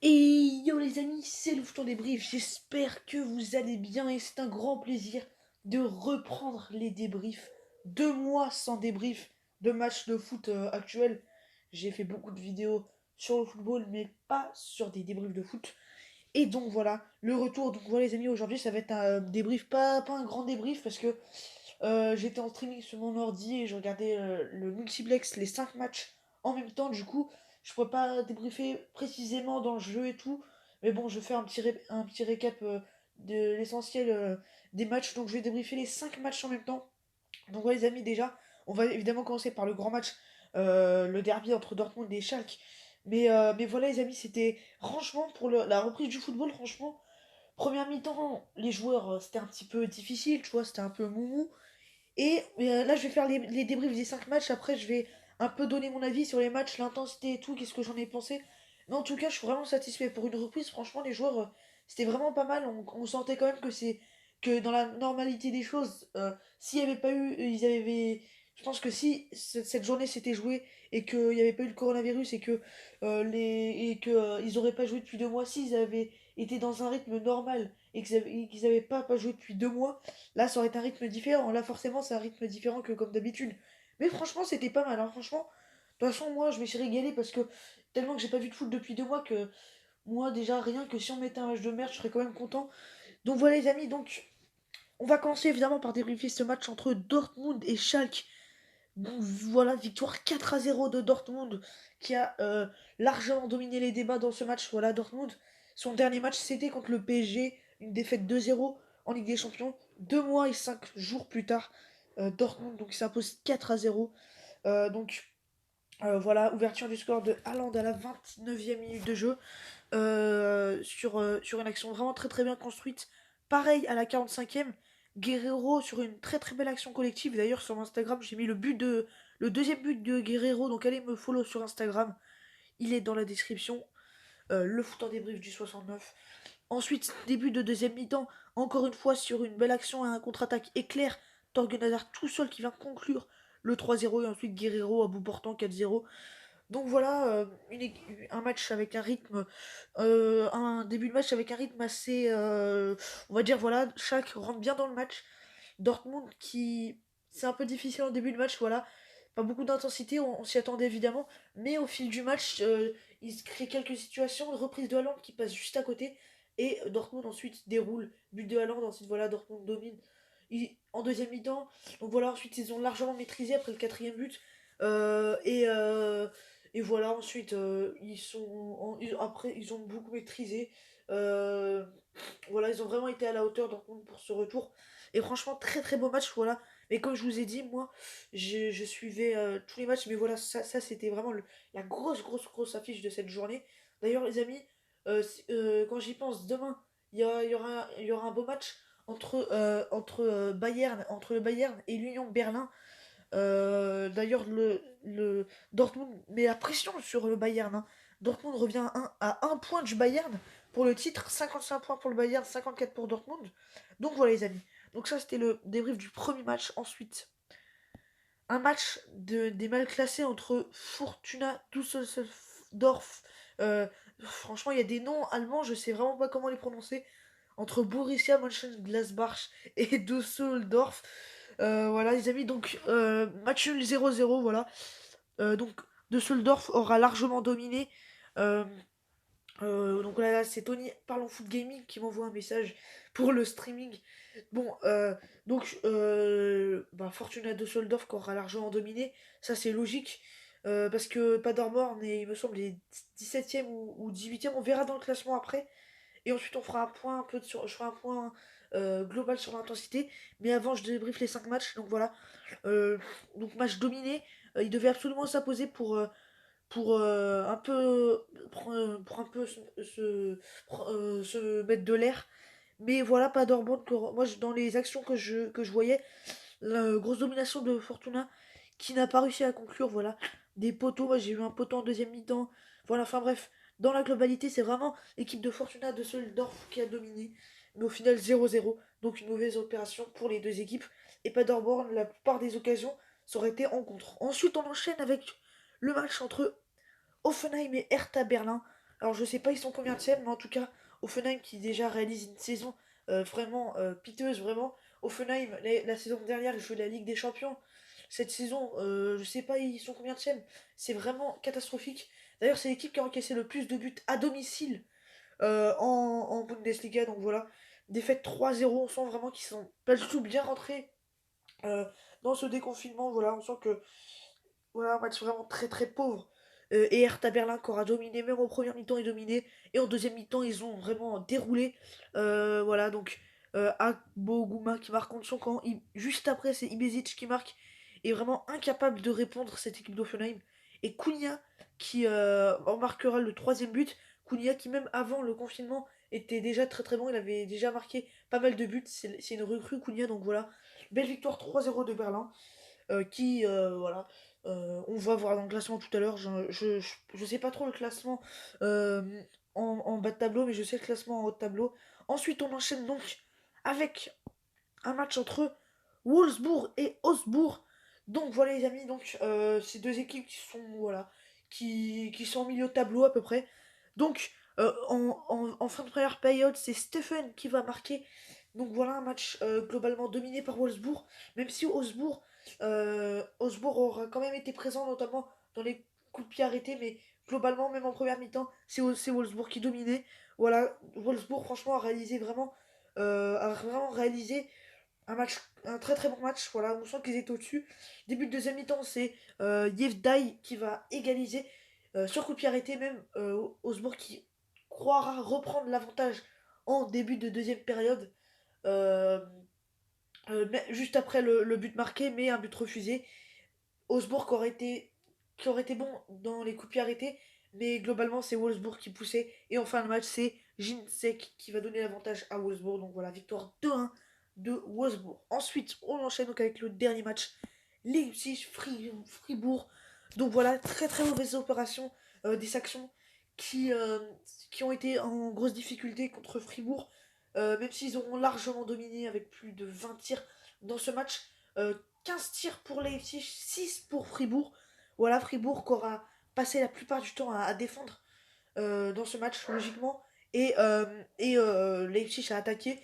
Et yo les amis, c'est le Fouton Débrief, j'espère que vous allez bien et c'est un grand plaisir de reprendre les débriefs. 2 mois sans débrief de matchs de foot actuels. J'ai fait beaucoup de vidéos sur le football mais pas sur des débriefs de foot. Et donc voilà, le retour, donc voilà les amis, aujourd'hui ça va être un débrief, pas un grand débrief parce que j'étais en streaming sur mon ordi et je regardais le multiplex, les 5 matchs en même temps. Du coup, je pourrais pas débriefer précisément dans le jeu et tout. Mais bon, je vais faire un petit récap de l'essentiel des matchs. Donc je vais débriefer les 5 matchs en même temps. Donc ouais les amis, déjà, on va évidemment commencer par le grand match, le derby entre Dortmund et Schalke. Mais voilà les amis, c'était franchement pour la reprise du football, franchement, première mi-temps, les joueurs, c'était un petit peu difficile, tu vois, c'était un peu moumou. Et là, je vais faire les débriefs des 5 matchs. Après, je vais un peu donner mon avis sur les matchs, l'intensité et tout, qu'est-ce que j'en ai pensé. Mais en tout cas, je suis vraiment satisfait. Pour une reprise, franchement, les joueurs, c'était vraiment pas mal. On sentait quand même que dans la normalité des choses, s'il n'y avait pas eu. Je pense que si cette journée s'était jouée et qu'il n'y avait pas eu le coronavirus ils n'auraient pas joué depuis 2 mois, s'ils avaient été dans un rythme normal et qu'ils n'avaient pas joué depuis 2 mois. Là, ça aurait été un rythme différent. Là, forcément, c'est un rythme différent que comme d'habitude. Mais franchement, c'était pas mal, hein. Franchement, de toute façon, moi, je me suis régalé parce que tellement que j'ai pas vu de foot depuis 2 mois que moi, déjà, rien que si on mettait un match de merde, je serais quand même content. Donc voilà, les amis. Donc, on va commencer évidemment par débriefer ce match entre Dortmund et Schalke. Bon, voilà, victoire 4-0 de Dortmund qui a largement dominé les débats dans ce match. Voilà, Dortmund, son dernier match, c'était contre le PSG, une défaite 2-0 en Ligue des Champions. 2 mois et 5 jours plus tard, Dortmund donc s'impose 4-0. Voilà, ouverture du score de Haaland à la 29e minute de jeu sur une action vraiment très très bien construite. Pareil à la 45e, Guerrero sur une très très belle action collective. D'ailleurs sur Instagram j'ai mis le deuxième but de Guerrero, donc allez me follow sur Instagram, il est dans la description. Le foot en débrief du 69. Ensuite, début de deuxième mi-temps, encore une fois sur une belle action à un contre-attaque éclair. Torgan Hazard tout seul qui vient conclure le 3-0 et ensuite Guerrero à bout portant 4-0. Donc voilà, un match avec un rythme, un début de match avec un rythme assez, on va dire voilà, chaque rentre bien dans le match. Dortmund qui, c'est un peu difficile en début de match, voilà, pas beaucoup d'intensité, on s'y attendait évidemment, mais au fil du match, il se crée quelques situations, de reprise de Haaland qui passe juste à côté, et Dortmund ensuite déroule, but de Haaland, ensuite voilà, Dortmund domine. En deuxième mi-temps, donc voilà, ensuite ils ont largement maîtrisé après le quatrième but, euh, et, euh, et voilà, ensuite, après, ils ont beaucoup maîtrisé. Euh, voilà, ils ont vraiment été à la hauteur Dortmund pour ce retour. Et franchement, très très beau match, voilà. Mais comme je vous ai dit, moi, je suivais tous les matchs. Mais voilà, ça c'était vraiment la grosse affiche de cette journée. D'ailleurs, les amis, quand j'y pense, demain, il y aura un beau match entre le Bayern et l'Union Berlin. D'ailleurs, le Dortmund met la pression sur le Bayern, hein. Dortmund revient à un point du Bayern pour le titre, 55 points pour le Bayern, 54 pour Dortmund. Donc voilà les amis. Donc ça c'était le débrief du premier match. Ensuite, un match des mal classés entre Fortuna Düsseldorf. Euh, Franchement, il y a des noms allemands, je sais vraiment pas comment les prononcer. Entre Borussia Mönchengladbach et Düsseldorf. Voilà les amis, donc match nul 0-0, voilà. Donc Düsseldorf aura largement dominé. Euh, donc là, c'est Tony Parlons Foot Gaming qui m'envoie un message pour le streaming. Bon, bah, Fortuna Düsseldorf qui aura largement dominé, ça c'est logique. Parce que Paderborn est, il me semble, les 17e ou 18e, on verra dans le classement après. Et ensuite, on fera un point je ferai un point global sur l'intensité. Mais avant, je débriefe les 5 matchs. Donc voilà. Euh, donc match dominé. Il devait absolument s'imposer pour un peu se mettre de l'air. Mais voilà, pas d'Orban. Moi, dans les actions que je voyais, la grosse domination de Fortuna qui n'a pas réussi à conclure. Voilà, des poteaux. Moi, j'ai eu un poteau en deuxième mi-temps. Voilà, enfin bref, dans la globalité, c'est vraiment l'équipe de Fortuna de Düsseldorf qui a dominé. Mais au final, 0-0. Donc une mauvaise opération pour les deux équipes. Et Paderborn, la plupart des occasions, ça aurait été en contre. Ensuite, on enchaîne avec le match entre Offenheim et Hertha Berlin. Alors je sais pas ils sont combien de mais en tout cas, Offenheim qui déjà réalise une saison vraiment piteuse, vraiment. Offenheim, la saison dernière, ils jouaient la Ligue des Champions. Cette saison, je sais pas ils sont combien de c'est vraiment catastrophique. D'ailleurs, c'est l'équipe qui a encaissé le plus de buts à domicile en Bundesliga, donc voilà. Défaite 3-0, on sent vraiment qu'ils sont pas du tout bien rentrés euh, dans ce déconfinement, voilà, on sent que voilà, un match vraiment très très pauvre. Et Hertha Berlin qui aura dominé, même en première mi-temps ils dominaient, et en deuxième mi-temps ils ont vraiment déroulé. Voilà, donc Agbogouma qui marque contre son camp, juste après c'est Ibezic qui marque, et vraiment incapable de répondre cette équipe d'Offenheim. Et Cunha qui en marquera le troisième but. Cunha qui même avant le confinement était déjà très très bon, il avait déjà marqué pas mal de buts, c'est une recrue Cunha, donc voilà. Belle victoire 3-0 de Berlin qui, voilà, on va voir dans le classement tout à l'heure. Je sais pas trop le classement euh, en bas de tableau, mais je sais le classement en haut de tableau. Ensuite, on enchaîne donc avec un match entre Wolfsburg et Augsbourg. Donc voilà les amis, donc ces deux équipes qui sont voilà qui sont au milieu de tableau à peu près. Donc en fin de première période, c'est Stephen qui va marquer. Donc voilà un match globalement dominé par Wolfsburg, même si Augsbourg aura quand même été présent notamment dans les coups de pied arrêtés, mais globalement même en première mi-temps, c'est Wolfsburg qui dominait. Voilà, Wolfsburg franchement a vraiment réalisé un match, un très très bon match. Voilà, on sent qu'ils étaient au-dessus. Début de deuxième mi-temps, c'est Yevdai qui va égaliser sur coup de pied arrêté. Même Osbourg qui croira reprendre l'avantage en début de deuxième période. Euh, Juste après le but marqué, mais un but refusé. Osbourg qui aurait été bon dans les coups de pied arrêtés, mais globalement c'est Wolfsburg qui poussait. Et en fin de match, c'est Ginczek qui va donner l'avantage à Wolfsburg. Donc voilà, victoire 2-1 de Wolfsburg. Ensuite, on enchaîne donc avec le dernier match, Leipzig-Fribourg. Donc voilà, très très mauvaise opération des Saxons qui, euh, qui ont été en grosse difficulté contre Fribourg. Même s'ils auront largement dominé avec plus de 20 tirs dans ce match. 15 tirs pour Leipzig, 6 pour Fribourg. Voilà, Fribourg qui aura passé la plupart du temps à défendre dans ce match, logiquement. Et Leipzig a attaqué.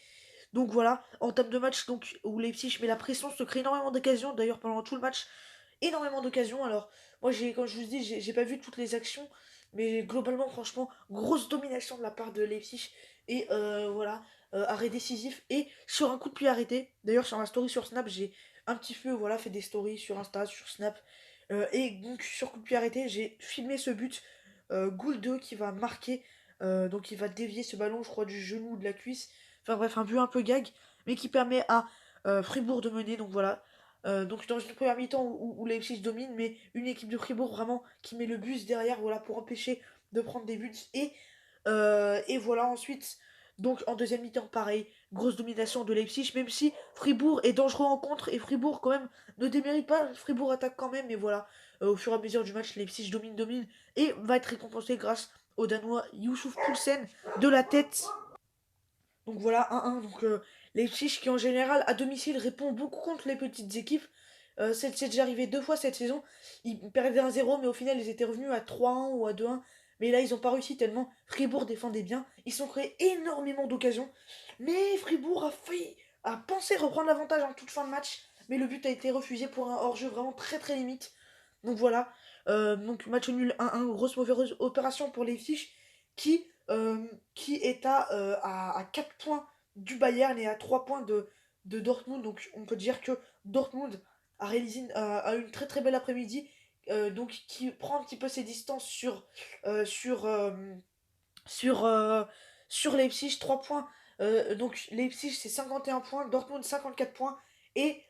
Donc voilà, en termes de match donc, où Leipzig met la pression, se crée énormément d'occasions. D'ailleurs, pendant tout le match, énormément d'occasions. Alors, moi, comme je vous dis, j'ai pas vu toutes les actions. Mais globalement, franchement, grosse domination de la part de Leipzig. Et voilà, arrêt décisif. Et sur un coup de pied arrêté, d'ailleurs, sur ma story sur Snap, j'ai un petit peu voilà, fait des stories sur Insta, sur Snap. Et donc, sur coup de pied arrêté, j'ai filmé ce but. Gould qui va marquer. Donc, il va dévier ce ballon, je crois, du genou ou de la cuisse. Enfin bref, un but un peu gag, mais qui permet à Fribourg de mener. Donc voilà. Donc dans une première mi-temps où Leipzig domine, mais une équipe de Fribourg vraiment qui met le bus derrière voilà, pour empêcher de prendre des buts. Et voilà ensuite, donc en deuxième mi-temps, pareil, grosse domination de Leipzig, même si Fribourg est dangereux en contre et Fribourg quand même ne démérite pas. Fribourg attaque quand même, mais voilà, au fur et à mesure du match, Leipzig domine et va être récompensé grâce au Danois Youssouf Poulsen de la tête. Donc voilà, 1-1. Donc Leipzig qui en général à domicile répond beaucoup contre les petites équipes. C'est déjà arrivé deux fois cette saison. Ils perdaient 1-0, mais au final ils étaient revenus à 3-1 ou à 2-1. Mais là ils n'ont pas réussi tellement Fribourg défendait bien. Ils sont créés énormément d'occasions. Mais Fribourg a pensé reprendre l'avantage en toute fin de match. Mais le but a été refusé pour un hors-jeu vraiment très très limite. Donc voilà. Donc match nul 1-1. Grosse mauvaise opération pour Leipzig qui qui est à 4 points du Bayern et à 3 points de Dortmund. Donc on peut dire que Dortmund a réalisé a une très très belle après-midi. Donc qui prend un petit peu ses distances euh, sur, euh, sur, euh, sur Leipzig, 3 points. Donc Leipzig c'est 51 points, Dortmund 54 points et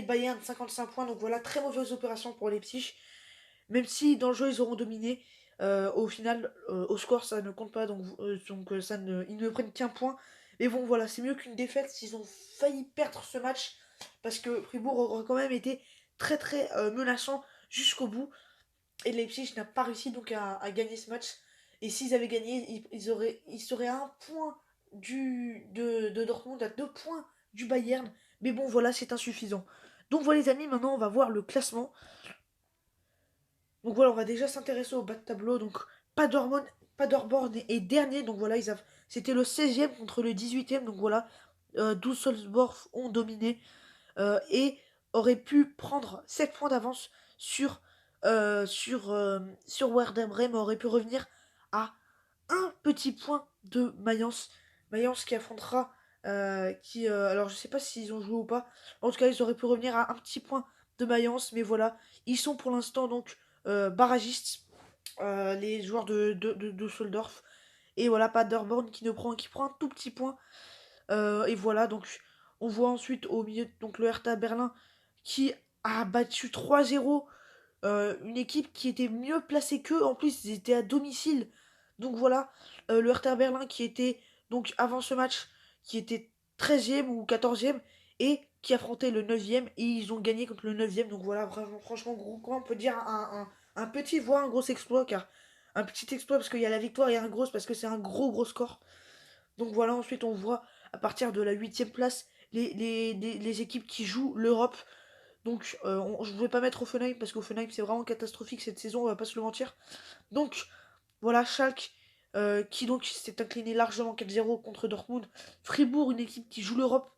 Bayern 55 points. Donc voilà, très mauvaise opération pour Leipzig. Même si dans le jeu ils auront dominé, au final, au score ça ne compte pas, donc ils ne prennent qu'un point. Mais bon voilà, c'est mieux qu'une défaite s'ils ont failli perdre ce match, parce que Fribourg aura quand même été très très menaçant jusqu'au bout. Et Leipzig n'a pas réussi donc à gagner ce match. Et s'ils avaient gagné, ils seraient à un point de Dortmund, à 2 points du Bayern. Mais bon voilà, c'est insuffisant. Donc voilà les amis, maintenant on va voir le classement. Donc voilà, on va déjà s'intéresser au bas de tableau. Donc Paderborn, Paderborn est dernier, donc voilà, c'était le 16e contre le 18e, donc voilà, Düsseldorf ont dominé et auraient pu prendre 7 points d'avance sur, sur Werder Bremen, aurait pu revenir à un petit point de Mayence. Mayence qui affrontera, alors je sais pas s'ils ont joué ou pas, en tout cas ils auraient pu revenir à un petit point de Mayence, mais voilà, ils sont pour l'instant donc barragistes, les joueurs de Düsseldorf. Et voilà, Paderborn qui prend un tout petit point. Et voilà, donc on voit ensuite au milieu donc le Hertha Berlin qui a battu 3-0 une équipe qui était mieux placée qu'eux. En plus, ils étaient à domicile. Donc voilà, le Hertha Berlin qui était, donc avant ce match, qui était 13e ou 14e et qui affrontait le 9e. Et ils ont gagné contre le 9e. Donc voilà, vraiment, franchement, gros, comment on peut dire un petit, voire un gros exploit. Car un petit exploit parce qu'il y a la victoire et un gros parce que c'est un gros score. Donc voilà, ensuite on voit à partir de la 8e place les équipes qui jouent l'Europe. Donc je ne vais pas mettre Offenheim parce qu'Offenheim c'est vraiment catastrophique cette saison, on va pas se le mentir. Donc voilà, Schalke qui donc s'est incliné largement 4-0 contre Dortmund. Fribourg, une équipe qui joue l'Europe.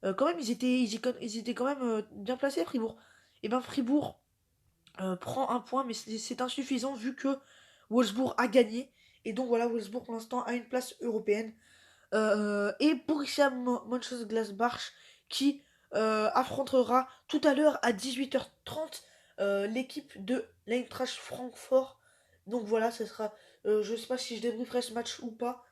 Quand même, ils étaient quand même bien placés, Fribourg. Et ben Fribourg prend un point, mais c'est insuffisant vu que Wolfsburg a gagné. Et donc voilà, Wolfsburg pour l'instant a une place européenne. Et Borussia Mönchengladbach qui affrontera tout à l'heure à 18h30 l'équipe de l'Eintracht Francfort. Donc voilà, ce sera. Je sais pas si je débrieferai ce match ou pas.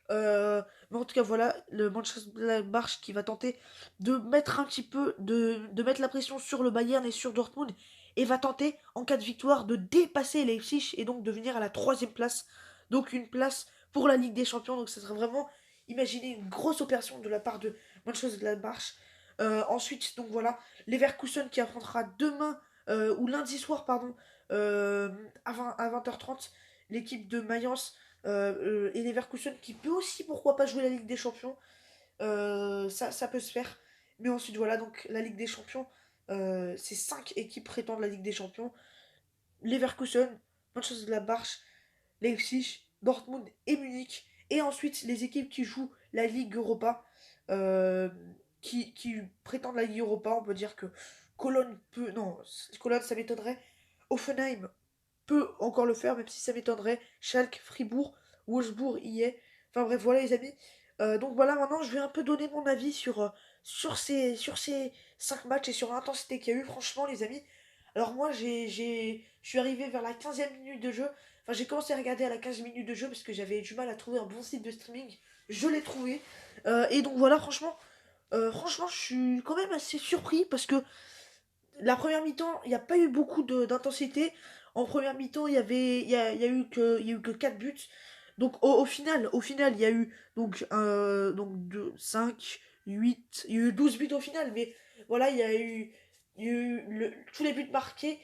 Mais en tout cas, voilà, le Mönchengladbach qui va tenter de mettre un petit peu, de mettre la pression sur le Bayern et sur Dortmund. Et va tenter, en cas de victoire, de dépasser Leipzig et donc de venir à la 3e place. Donc une place pour la Ligue des Champions. Donc ce sera vraiment, imaginez, une grosse opération de la part de Mönchengladbach. Ensuite, donc voilà, Leverkusen qui affrontera demain, ou lundi soir, pardon, à 20h30, l'équipe de Mayence et Leverkusen qui peut aussi, pourquoi pas, jouer la Ligue des Champions. Ça peut se faire. Mais ensuite, voilà, donc la Ligue des Champions, c'est 5 équipes prétendent la Ligue des Champions. Leverkusen, Mönchengladbach, Leipzig, Dortmund et Munich. Et ensuite, les équipes qui jouent la Ligue Europa, euh, qui prétendent la Ligue Europa, on peut dire que Cologne peut. Non, Cologne, ça m'étonnerait. Offenheim peut encore le faire, même si ça m'étonnerait. Schalke, Fribourg, Wolfsburg y est. Enfin bref, voilà les amis. Donc voilà, maintenant je vais un peu donner mon avis sur ces 5 matchs et sur l'intensité qu'il y a eu. Franchement, les amis, alors moi, je suis arrivé vers la 15e minute de jeu. Enfin, j'ai commencé à regarder à la 15 minutes de jeu parce que j'avais du mal à trouver un bon site de streaming. Je l'ai trouvé. Et donc voilà, franchement, je suis quand même assez surpris parce que la première mi-temps, il n'y a pas eu beaucoup d'intensité. En première mi-temps, il y a eu que 4 buts. Donc au final, il y a eu donc 2, 5, 8, il y a eu 12 buts au final. Mais voilà, il y a eu tous les buts marqués.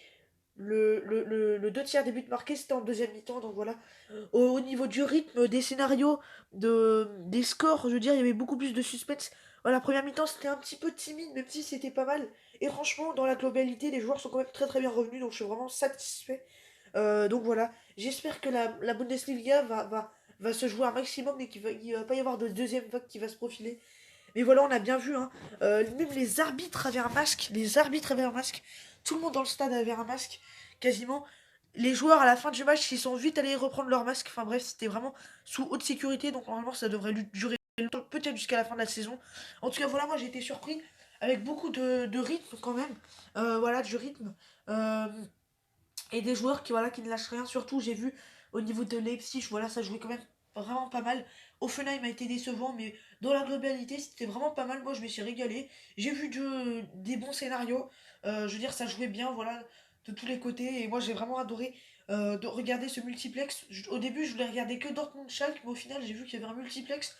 Le 2 tiers des buts marqués, c'était en deuxième mi-temps. Donc voilà, au niveau du rythme, des scénarios, des scores, je veux dire, il y avait beaucoup plus de suspense. Voilà, la première mi-temps, c'était un petit peu timide, même si c'était pas mal. Et franchement, dans la globalité, les joueurs sont quand même très bien revenus, donc je suis vraiment satisfait. Donc voilà, j'espère que la Bundesliga va se jouer un maximum et qu'il va pas y avoir de deuxième vague qui va se profiler. Mais voilà, on a bien vu, hein. Même les arbitres avaient un masque. Les arbitres avaient un masque. Tout le monde dans le stade avait un masque, quasiment. Les joueurs, à la fin du match, ils sont vite allés reprendre leur masque. Enfin bref, c'était vraiment sous haute sécurité. Donc normalement, ça devrait durer longtemps, peut-être jusqu'à la fin de la saison. En tout cas, voilà, moi j'ai été surpris. Avec beaucoup de rythme quand même. Voilà, du rythme. Euh, et des joueurs qui ne lâchent rien. Surtout, j'ai vu au niveau de Leipzig, voilà, ça jouait quand même vraiment pas mal. Offenheim a été décevant, mais dans la globalité, c'était vraiment pas mal. Moi, je me suis régalé. J'ai vu des bons scénarios. Je veux dire, ça jouait bien, voilà, de tous les côtés. Et moi, j'ai vraiment adoré de regarder ce multiplex. Au début, je voulais regarder que Dortmund-Schalke, mais au final, j'ai vu qu'il y avait un multiplex.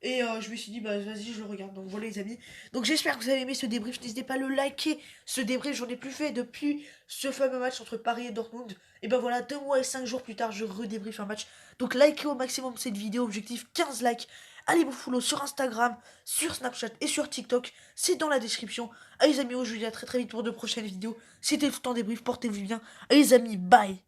Et je me suis dit, bah vas-y, je le regarde. Donc voilà, les amis. Donc j'espère que vous avez aimé ce débrief. N'hésitez pas à le liker. Ce débrief, j'en ai plus fait depuis ce fameux match entre Paris et Dortmund. Et ben voilà, 2 mois et 5 jours plus tard, je redébriefe un match. Donc likez au maximum cette vidéo. Objectif 15 likes. Allez vous follow sur Instagram, sur Snapchat et sur TikTok. C'est dans la description. Allez les amis, je vous dis à très vite pour de prochaines vidéos. C'était tout le temps débrief. Portez-vous bien. Allez les amis, bye.